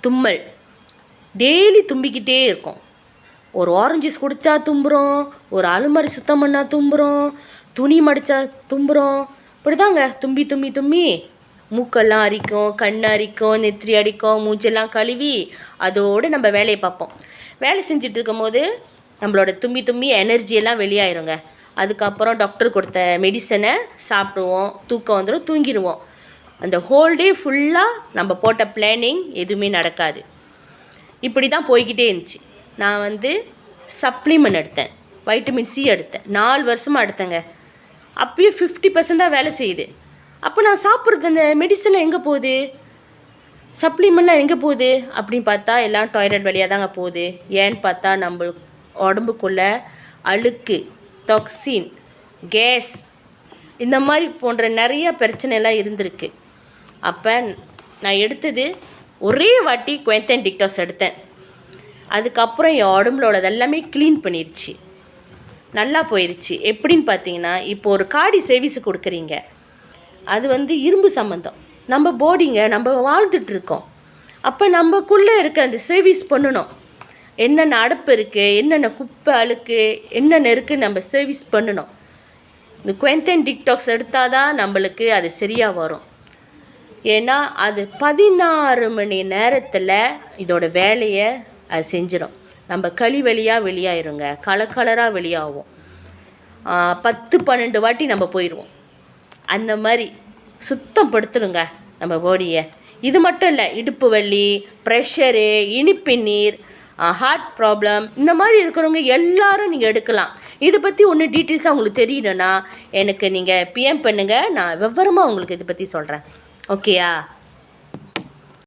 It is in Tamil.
தும்மல் டெய்லி தும்பிக்கிட்டே இருக்கும். ஒரு ஆரஞ்சு ஜூஸ் குடித்தா தும்புறோம், ஒரு அலுமாரி சுத்தம் பண்ணால் தும்புறோம், துணி மடித்தா தும்புறோம். இப்படி தாங்க தும்பி தும்பி தும்பி மூக்கெல்லாம் அரிக்கும், கண் அரிக்கும், நெத்திரி அடிக்கும், மூச்செல்லாம் கழுவி அதோடு நம்ம வேலையை பார்ப்போம். வேலை செஞ்சுட்டு இருக்கும் போது நம்மளோட தும்பி தும்பி எனர்ஜியெல்லாம் வெளியாயிருங்க. அதுக்கப்புறம் டாக்டர் கொடுத்த மெடிசனை சாப்பிடுவோம், தூக்கம் வந்துடும், தூங்கிடுவோம். அந்த ஹோல் டே ஃபுல்லாக நம்ம போட்ட பிளானிங் எதுவுமே நடக்காது. இப்படி தான் போய்கிட்டே இருந்துச்சு. நான் சப்ளிமெண்ட் எடுத்தேன், வைட்டமின் சி எடுத்தேன், 4 வருஷமாக எடுத்தேங்க. அப்பயே 50% தான் வேலை செய்யுது. அப்போ நான் சாப்பிட்றது அந்த மெடிசனில் எங்கே போகுது, சப்ளிமெண்ட்லாம் எங்கே போகுது அப்படின்னு பார்த்தா எல்லாம் டாய்லெட் வழியாக தாங்க போகுது. ஏன்னு பார்த்தா நம்ம உடம்புக்குள்ளே அழுக்கு, டாக்ஸின், கேஸ் இந்த மாதிரி போன்ற நிறைய பிரச்சனைலாம் இருந்திருக்கு. அப்போ நான் எடுத்தது ஒரே வாட்டி குவென்டைன் டிக்டாக்ஸ் எடுத்தேன். அதுக்கப்புறம் என் உடம்புலோடது எல்லாமே க்ளீன் பண்ணிருச்சு, நல்லா போயிடுச்சு. எப்படின்னு பார்த்தீங்கன்னா, இப்போ ஒரு காடி சர்வீஸு கொடுக்குறீங்க, அது இரும்பு சம்மந்தம், நம்ம போடிங்க, நம்ம வாழ்ந்துட்டுருக்கோம். அப்போ நம்மக்குள்ளே இருக்க அந்த சர்வீஸ் பண்ணணும். என்னென்ன அடப்பு இருக்குது, என்னென்ன குப்பை அழுக்கு என்னென்ன இருக்குது, நம்ம சர்வீஸ் பண்ணணும். இந்த குவென்டைன் டிக்டாக்ஸ் எடுத்தால் தான் நம்மளுக்கு அது சரியாக வரும். ஏன்னா அது 16 மணி நேரத்தில் இதோட வேலையை அது செஞ்சிடும். நம்ம வழியாக வெளியாயிருங்க, கலராக வெளியாகும். 10-12 வாட்டி நம்ம போயிடுவோம். அந்த மாதிரி சுத்தம் படுத்துடுங்க நம்ம பாடியை. இது மட்டும் இல்லை, இடுப்பு வலி, ப்ரெஷரு, இனிப்பு நீர், ஹார்ட் ப்ராப்ளம் இந்த மாதிரி இருக்கிறவங்க எல்லாரும் நீங்கள் எடுக்கலாம். இதை பற்றி ஒன்று டீட்டெயில்ஸாக உங்களுக்கு தெரியணுன்னா எனக்கு நீங்கள் பிஎம் பண்ணுங்கள், நான் விவரமாக உங்களுக்கு இதை பற்றி சொல்கிறேன். ஓகேயா?